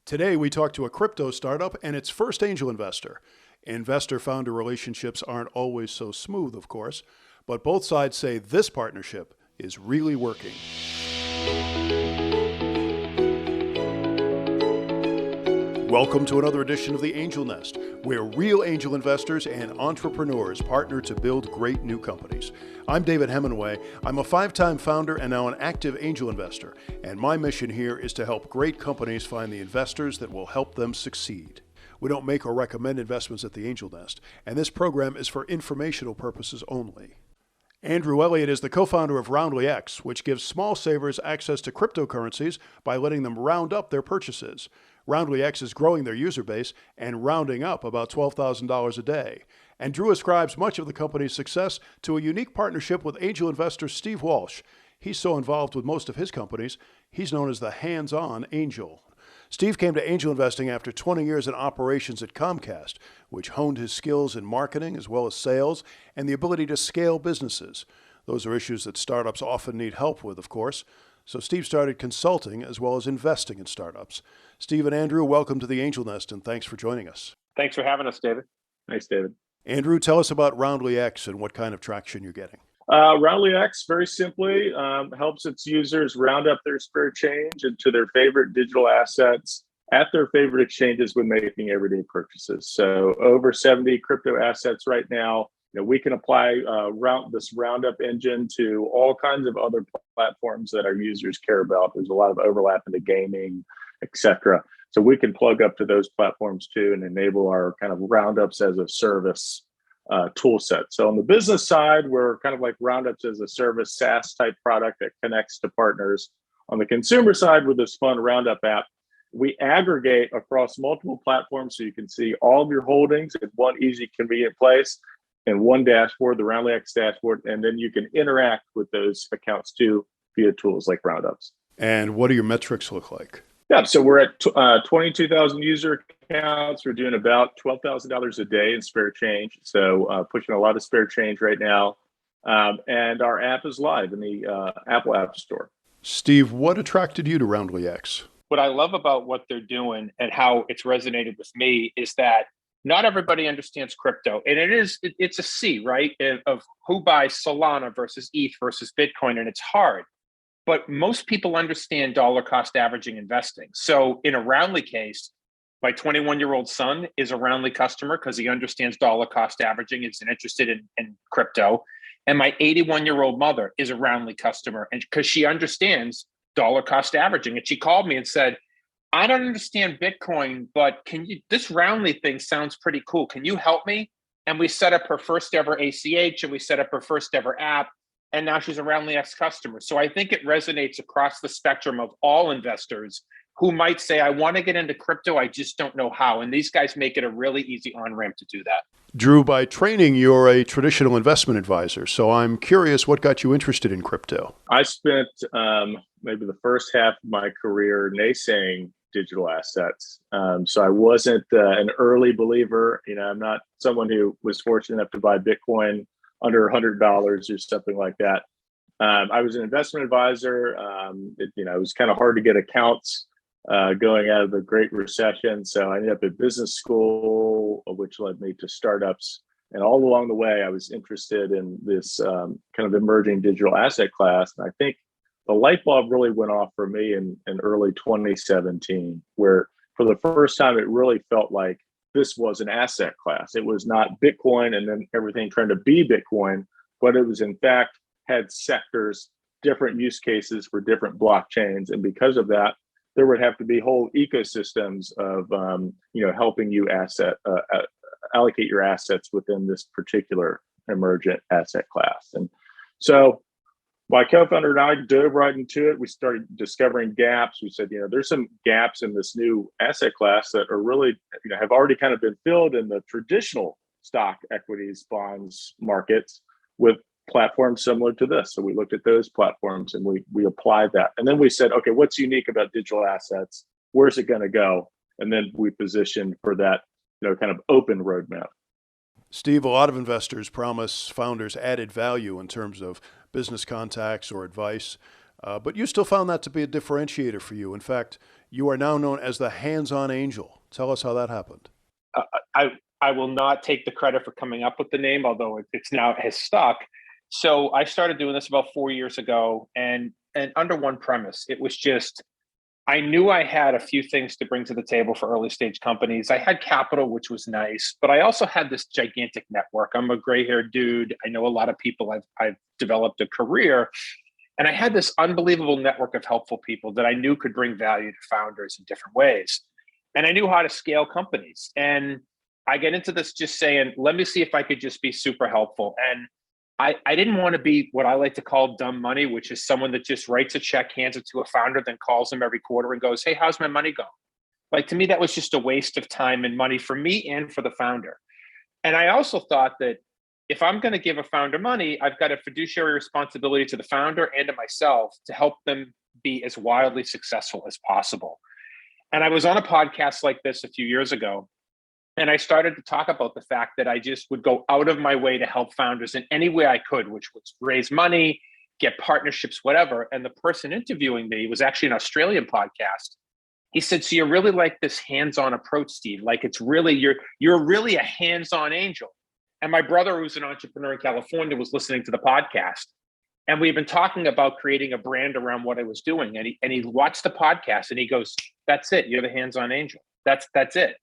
Today, we talk to a crypto startup and its first angel investor. Investor-founder relationships aren't always so smooth, of course, but both sides say this partnership is really working. Welcome to another edition of The Angel Nest, where real angel investors and entrepreneurs partner to build great new companies. I'm David Hemingway. I'm a 5-time founder and now an active angel investor, and my mission here is to help great companies find the investors that will help them succeed. We don't make or recommend investments at The Angel Nest, and this program is for informational purposes only. Andrew Elliot is the co-founder of RoundlyX, which gives small savers access to cryptocurrencies by letting them round up their purchases. RoundlyX is growing their user base and rounding up about $12,000 a day. And Drew ascribes much of the company's success to a unique partnership with angel investor Steve Walsh. He's so involved with most of his companies, he's known as the hands-on angel. Steve came to angel investing after 20 years in operations at Comcast, which honed his skills in marketing as well as sales and the ability to scale businesses. Those are issues that startups often need help with, of course. So Steve started consulting as well as investing in startups. Steve and Andrew, welcome to the Angel Nest, and thanks for joining us. Thanks for having us, David. Thanks, David. Andrew, tell us about RoundlyX and what kind of traction you're getting. RoundlyX, very simply, helps its users round up their spare change into their favorite digital assets at their favorite exchanges when making everyday purchases. So over 70 crypto assets right now. We can apply this roundup engine to all kinds of other platforms that our users care about. There's a lot of overlap into gaming, etc. So we can plug up to those platforms too and enable our kind of roundups as a service tool set. So on the business side, we're kind of like roundups as a service SaaS type product that connects to partners. On the consumer side, with this fun roundup app, we aggregate across multiple platforms so you can see all of your holdings in one easy, convenient place. In one dashboard, the RoundlyX dashboard, and then you can interact with those accounts too via tools like roundups. And what do your metrics look like? Yeah, so we're at 22,000 user accounts. We're doing about $12,000 a day in spare change. So pushing a lot of spare change right now. And our app is live in the Apple App Store. Steve, what attracted you to RoundlyX? What I love about what they're doing and how it's resonated with me is that not everybody understands crypto, and it's a sea, right, of who buys Solana versus ETH versus Bitcoin, and it's hard. But most people understand dollar cost averaging investing. So in a Roundly case, my 21-year-old son is a Roundly customer because he understands dollar cost averaging, is interested in crypto. And my 81-year-old mother is a Roundly customer, and because she understands dollar cost averaging. And she called me and said, I don't understand Bitcoin, but this Roundly thing sounds pretty cool. Can you help me? And we set up her first ever ACH and we set up her first ever app. And now she's a RoundlyX customer. So I think it resonates across the spectrum of all investors who might say, I want to get into crypto, I just don't know how. And these guys make it a really easy on-ramp to do that. Drew, by training, you're a traditional investment advisor. So I'm curious what got you interested in crypto? I spent maybe the first half of my career naysaying digital assets. So I wasn't an early believer. I'm not someone who was fortunate enough to buy Bitcoin under $100 or something like that. I was an investment advisor. It was kind of hard to get accounts going out of the Great Recession. So I ended up at business school, which led me to startups. And all along the way, I was interested in this kind of emerging digital asset class. And I think the light bulb really went off for me in early 2017, where for the first time, it really felt like this was an asset class. It was not Bitcoin and then everything trying to be Bitcoin, but it was in fact had sectors, different use cases for different blockchains. And because of that, there would have to be whole ecosystems of helping you allocate your assets within this particular emergent asset class. And so my co-founder and I dove right into it. We started discovering gaps. We said, there's some gaps in this new asset class that are really, have already kind of been filled in the traditional stock, equities, bonds markets with platforms similar to this. So we looked at those platforms and we applied that. And then we said, okay, what's unique about digital assets? Where's it going to go? And then we positioned for that, kind of open roadmap. Steve, a lot of investors promise founders added value in terms of business contacts or advice, but you still found that to be a differentiator for you. In fact, You are now known as the hands-on angel. Tell us how that happened. I will not take the credit for coming up with the name, although it's now it has stuck. So I started doing this about 4 years ago, and under one premise. It was just, I knew I had a few things to bring to the table for early stage companies. I had capital, which was nice, but I also had this gigantic network. I'm a gray-haired dude. I know a lot of people. I've developed a career, and I had this unbelievable network of helpful people that I knew could bring value to founders in different ways. And I knew how to scale companies. And I get into this just saying, let me see if I could just be super helpful. And I didn't want to be what I like to call dumb money, which is someone that just writes a check, hands it to a founder, then calls them every quarter and goes, hey, how's my money going? Like, to me, that was just a waste of time and money for me and for the founder. And I also thought that if I'm going to give a founder money, I've got a fiduciary responsibility to the founder and to myself to help them be as wildly successful as possible. And I was on a podcast like this a few years ago, and I started to talk about the fact that I just would go out of my way to help founders in any way I could, which was raise money, get partnerships, whatever. And the person interviewing me was actually an Australian podcast. He said, so you really like this hands-on approach, Steve? Like, it's really, you're really a hands-on angel. And my brother, who's an entrepreneur in California, was listening to the podcast. And we've been talking about creating a brand around what I was doing. And he watched the podcast and he goes, that's it. You're the hands-on angel. That's it.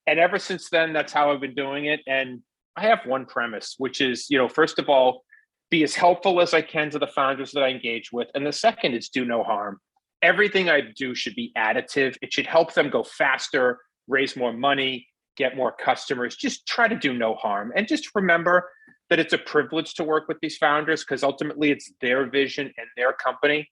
And ever since then, that's how I've been doing it. And I have one premise, which is, first of all, be as helpful as I can to the founders that I engage with. And the second is do no harm. Everything I do should be additive. It should help them go faster, raise more money, get more customers. Just try to do no harm. And just remember that it's a privilege to work with these founders because ultimately it's their vision and their company.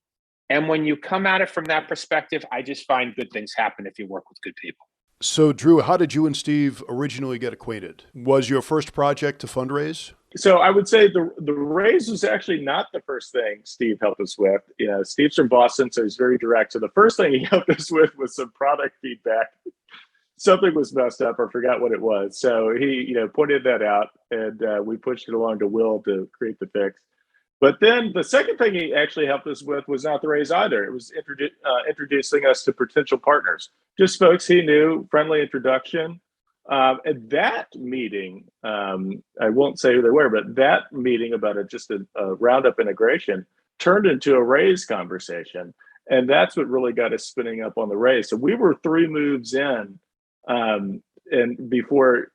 And when you come at it from that perspective, I just find good things happen if you work with good people. So, Drew, how did you and Steve originally get acquainted? Was your first project to fundraise? So I would say the raise was actually not the first thing Steve helped us with. Steve's from Boston, so he's very direct. So the first thing he helped us with was some product feedback. Something was messed up. I forgot what it was. So he, pointed that out, and we pushed it along to Will to create the fix. But then the second thing he actually helped us with was not the raise either. It was introducing us to potential partners, just folks he knew, friendly introduction. And that meeting, I won't say who they were, but that meeting about just a roundup integration turned into a raise conversation. And that's what really got us spinning up on the raise. So we were 3 moves in, and before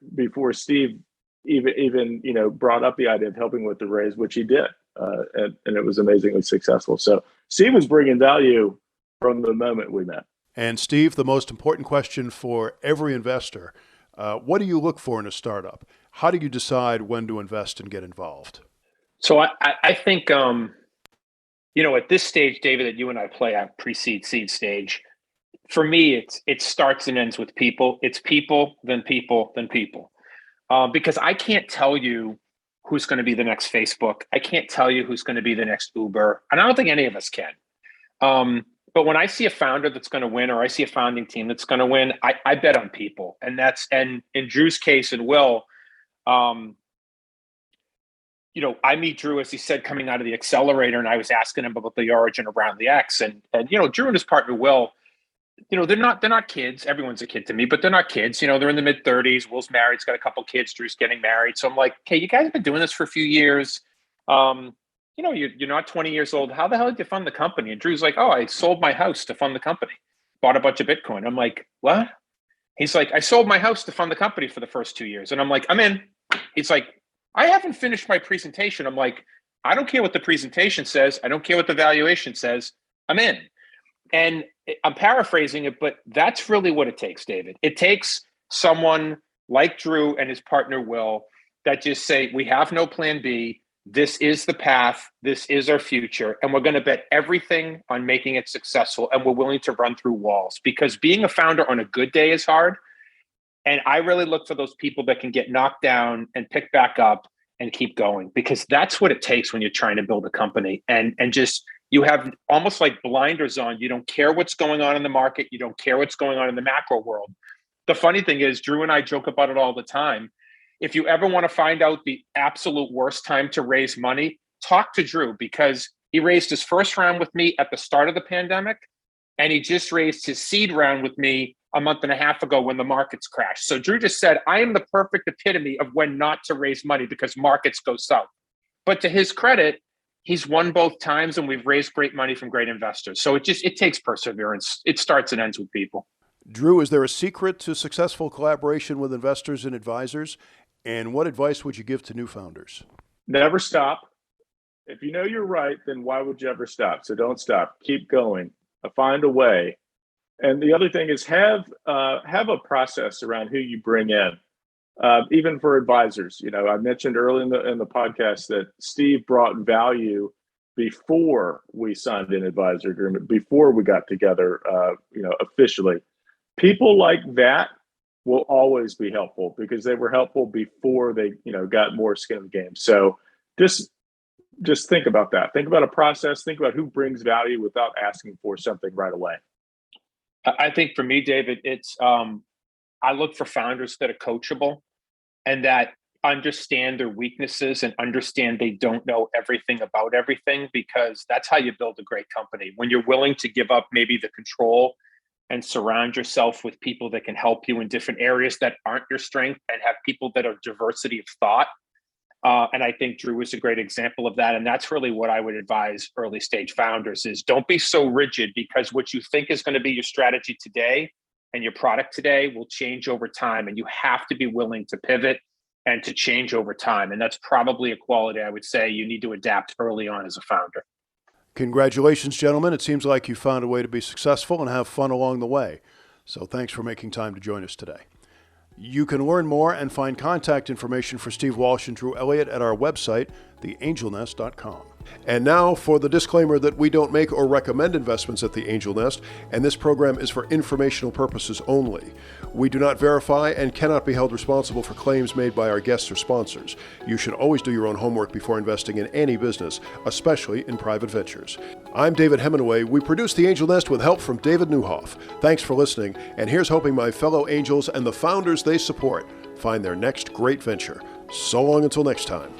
Steve even brought up the idea of helping with the raise, which he did. And it was amazingly successful. So Steve was bringing value from the moment we met. And Steve, the most important question for every investor, what do you look for in a startup? How do you decide when to invest and get involved? So I think, at this stage, David, that you and I play at pre-seed, seed stage, for me, it starts and ends with people. It's people, then people, then people. Because I can't tell you who's going to be the next Facebook. I can't tell you who's going to be the next Uber. And I don't think any of us can. But when I see a founder that's going to win, or I see a founding team that's going to win, I bet on people. And in Drew's case and Will, I meet Drew, as he said, coming out of the accelerator, and I was asking him about the origin around the X. And Drew and his partner, Will, they're not kids. Everyone's a kid to me, but they're not kids. They're in the mid-30s. Will's married. He's got a couple kids. Drew's getting married. So I'm like, okay, you guys have been doing this for a few years. You're not 20 years old. How the hell did you fund the company? And Drew's like, oh, I sold my house to fund the company. Bought a bunch of Bitcoin. I'm like, what? He's like, I sold my house to fund the company for the first 2 years. And I'm like, I'm in. He's like, I haven't finished my presentation. I'm like, I don't care what the presentation says. I don't care what the valuation says. I'm in. And I'm paraphrasing it, but that's really what it takes, David. It takes someone like Drew and his partner, Will, that just say, we have no plan B. This is the path. This is our future. And we're going to bet everything on making it successful. And we're willing to run through walls, because being a founder on a good day is hard. And I really look for those people that can get knocked down and pick back up and keep going, because that's what it takes when you're trying to build a company. And just, you have almost like blinders on. You don't care what's going on in the market. You don't care what's going on in the macro world. The funny thing is, Drew and I joke about it all the time. If you ever want to find out the absolute worst time to raise money, talk to Drew, because he raised his first round with me at the start of the pandemic. And he just raised his seed round with me a month and a half ago when the markets crashed. So Drew just said, I am the perfect epitome of when not to raise money because markets go south. But to his credit, he's won both times and we've raised great money from great investors. So it takes perseverance. It starts and ends with people. Drew, is there a secret to successful collaboration with investors and advisors? And what advice would you give to new founders? Never stop. If you know you're right, then why would you ever stop? So don't stop. Keep going. Find a way. And the other thing is have a process around who you bring in. Even for advisors, I mentioned early in the podcast that Steve brought value before we signed an advisor agreement, before we got together, officially. People like that will always be helpful because they were helpful before they, got more skin in the game. So just think about that. Think about a process. Think about who brings value without asking for something right away. I think for me, David, it's I look for founders that are coachable and that understand their weaknesses and understand they don't know everything about everything, because that's how you build a great company. When you're willing to give up maybe the control and surround yourself with people that can help you in different areas that aren't your strength and have people that are diversity of thought. And I think Drew is a great example of that. And that's really what I would advise early stage founders is don't be so rigid, because what you think is going to be your strategy today and your product today will change over time. And you have to be willing to pivot and to change over time. And that's probably a quality I would say you need to adapt early on as a founder. Congratulations, gentlemen. It seems like you found a way to be successful and have fun along the way. So thanks for making time to join us today. You can learn more and find contact information for Steve Walsh and Drew Elliot at our website, theangelnest.com. And now for the disclaimer that we don't make or recommend investments at the Angel Nest, and this program is for informational purposes only. We do not verify and cannot be held responsible for claims made by our guests or sponsors. You should always do your own homework before investing in any business, especially in private ventures. I'm David Hemingway. We produce the Angel Nest with help from David Newhoff. Thanks for listening, and here's hoping my fellow angels and the founders they support find their next great venture. So long until next time.